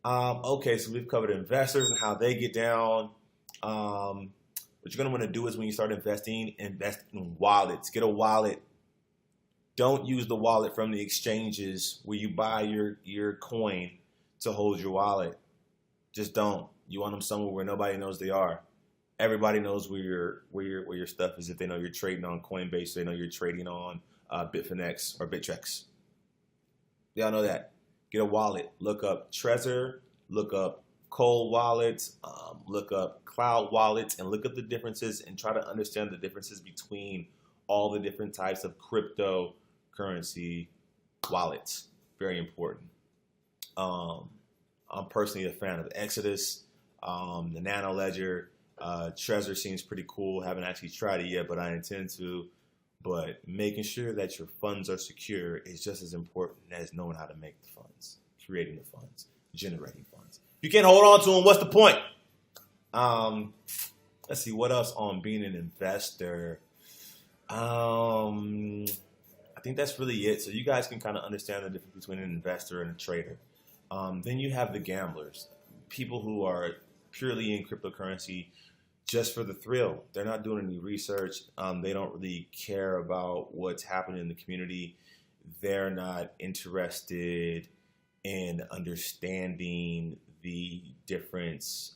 Okay, so we've covered investors and how they get down. What you're going to want to do is when you start investing, invest in wallets. Get a wallet. Don't use the wallet from the exchanges where you buy your coin to hold your wallet. Just don't. You want them somewhere where nobody knows they are. Everybody knows where your stuff is if they know you're trading on Coinbase. They know you're trading on Bitfinex or Bittrex. They all know that. Get a wallet. Look up Trezor. Look up cold wallets. Look up cloud wallets, and look up the differences and try to understand the differences between all the different types of cryptocurrency wallets. Very important. I'm personally a fan of Exodus, the Nano Ledger. Trezor seems pretty cool. Haven't actually tried it yet, but I intend to. But making sure that your funds are secure is just as important as knowing how to make the funds, creating the funds, generating funds. If you can't hold on to them, what's the point? Let's see, what else on being an investor? I think that's really it. So you guys can kind of understand the difference between an investor and a trader. Then you have the gamblers, people who are purely in cryptocurrency just for the thrill. They're not doing any research. They don't really care about what's happening in the community. They're not interested in understanding the difference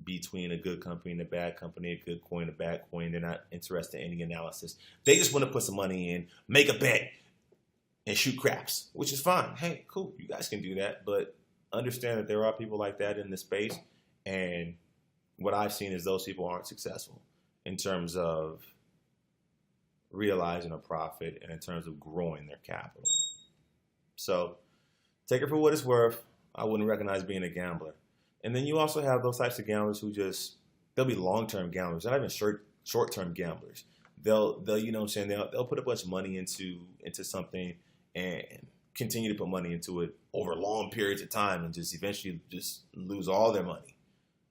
between a good company and a bad company, a good coin, a bad coin. They're not interested in any analysis. They just want to put some money in, make a bet, and shoot craps, which is fine. Hey, cool, you guys can do that, but understand that there are people like that in the space, and what I've seen is those people aren't successful in terms of realizing a profit and in terms of growing their capital. So take it for what it's worth. I wouldn't recognize being a gambler. And then you also have those types of gamblers who they'll be long-term gamblers, not even short-term gamblers. They'll you know what I'm saying, they'll put a bunch of money into something and continue to put money into it over long periods of time and just eventually just lose all their money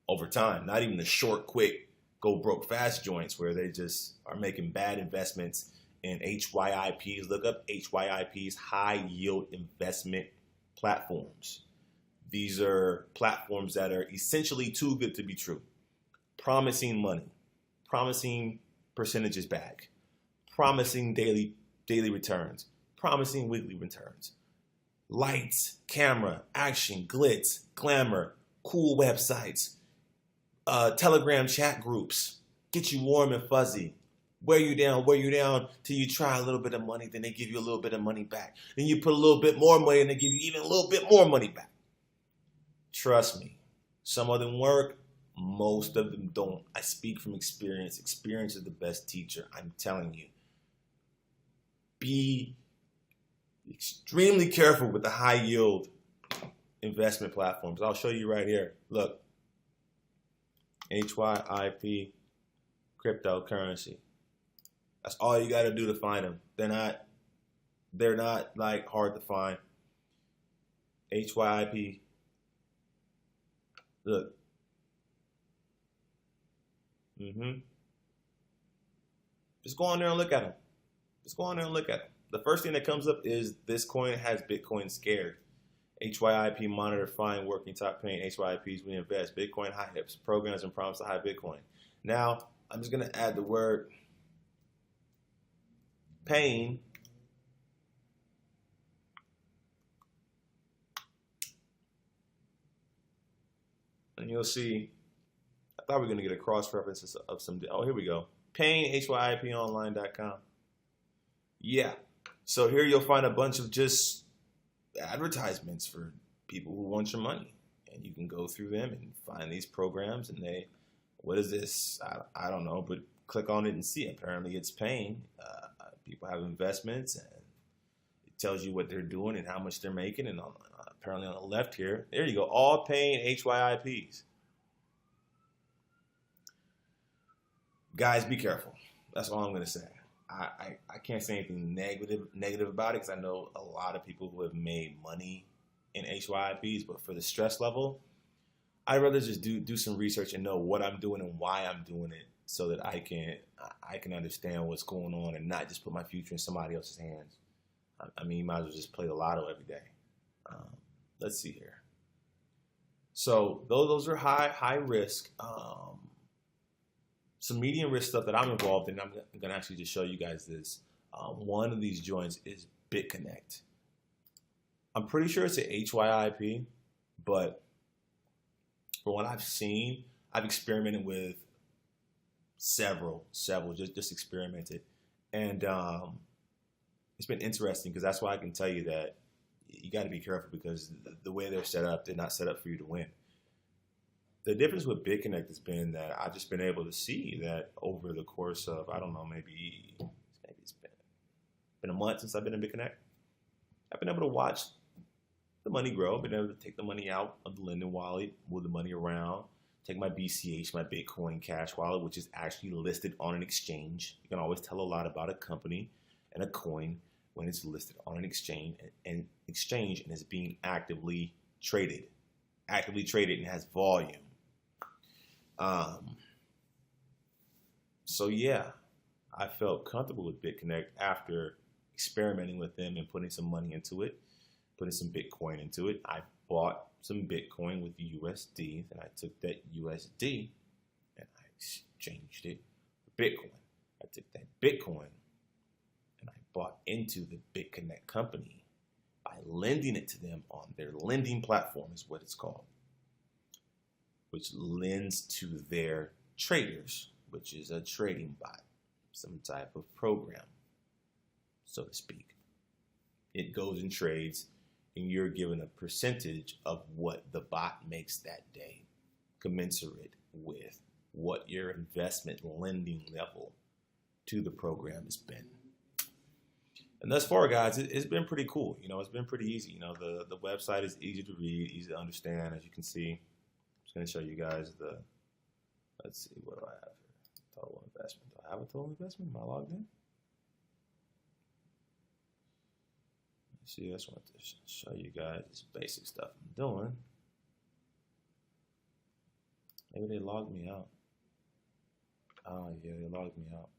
over time. Not even the short, quick, go broke fast joints where they just are making bad investments in HYIPs. Look up HYIPs, high yield investment platforms. These are platforms that are essentially too good to be true. Promising money, promising percentages back, promising daily returns, promising weekly returns. Lights, camera, action, glitz, glamour, cool websites, Telegram chat groups, get you warm and fuzzy, wear you down till you try a little bit of money, then they give you a little bit of money back. Then you put a little bit more money and they give you even a little bit more money back. Trust me, some of them work, most of them don't. I speak from experience. Experience is the best teacher, I'm telling you. Be extremely careful with the high yield investment platforms. I'll show you right here. Look, HYIP cryptocurrency. That's all you got to do to find them. They're not like hard to find. HYIP. Look. Just go on there and look at them. Just go on there and look at them. The first thing that comes up is this coin has Bitcoin scared. HYIP monitor, find working top paying HYIPs we invest. Bitcoin high hips, programs and promise to high Bitcoin. Now, I'm just going to add the word paying. And you'll see, I thought we were going to get a cross-reference of some, oh, here we go. Paying, HYIPonline.com. Yeah. So here you'll find a bunch of just advertisements for people who want your money. And you can go through them and find these programs and what is this? I don't know, but click on it and see. Apparently it's paying. People have investments and it tells you what they're doing and how much they're making. And apparently on the left here, there you go, all paying HYIPs. Guys, be careful. That's all I'm going to say. I can't say anything negative about it because I know a lot of people who have made money in HYIPs, but for the stress level, I'd rather just do some research and know what I'm doing and why I'm doing it so that I can understand what's going on and not just put my future in somebody else's hands. I mean, you might as well just play the lotto every day. Let's see here. So those are high risk. Some medium risk stuff that I'm involved in. I'm gonna actually just show you guys this. One of these joints is BitConnect. I'm pretty sure it's an HYIP, but from what I've seen, I've experimented with several, just experimented, and it's been interesting because that's why I can tell you that you got to be careful because the way they're set up, they're not set up for you to win. The difference with BitConnect has been that I've just been able to see that over the course of, I don't know, maybe it's been a month since I've been in BitConnect. I've been able to watch the money grow. I've been able to take the money out of the lending wallet, move the money around, take my BCH, my Bitcoin Cash wallet, which is actually listed on an exchange. You can always tell a lot about a company and a coin when it's listed on an exchange and is being actively traded and has volume. So yeah, I felt comfortable with BitConnect after experimenting with them and putting some money into it, putting some Bitcoin into it. I bought some Bitcoin with USD, and I took that USD and I exchanged it for Bitcoin. I took that Bitcoin and I bought into the BitConnect company by lending it to them on their lending platform is what it's called, which lends to their traders, which is a trading bot, some type of program, so to speak. It goes and trades, and you're given a percentage of what the bot makes that day, commensurate with what your investment lending level to the program has been. And thus far, guys, it's been pretty cool. You know, it's been pretty easy. You know, the website is easy to read, easy to understand, as you can see. I'm just going to show you guys let's see, what do I have here? Total investment. Do I have a total investment? Am I logged in? See, I just want to show you guys this basic stuff I'm doing. Maybe they logged me out. Oh, yeah, they logged me out.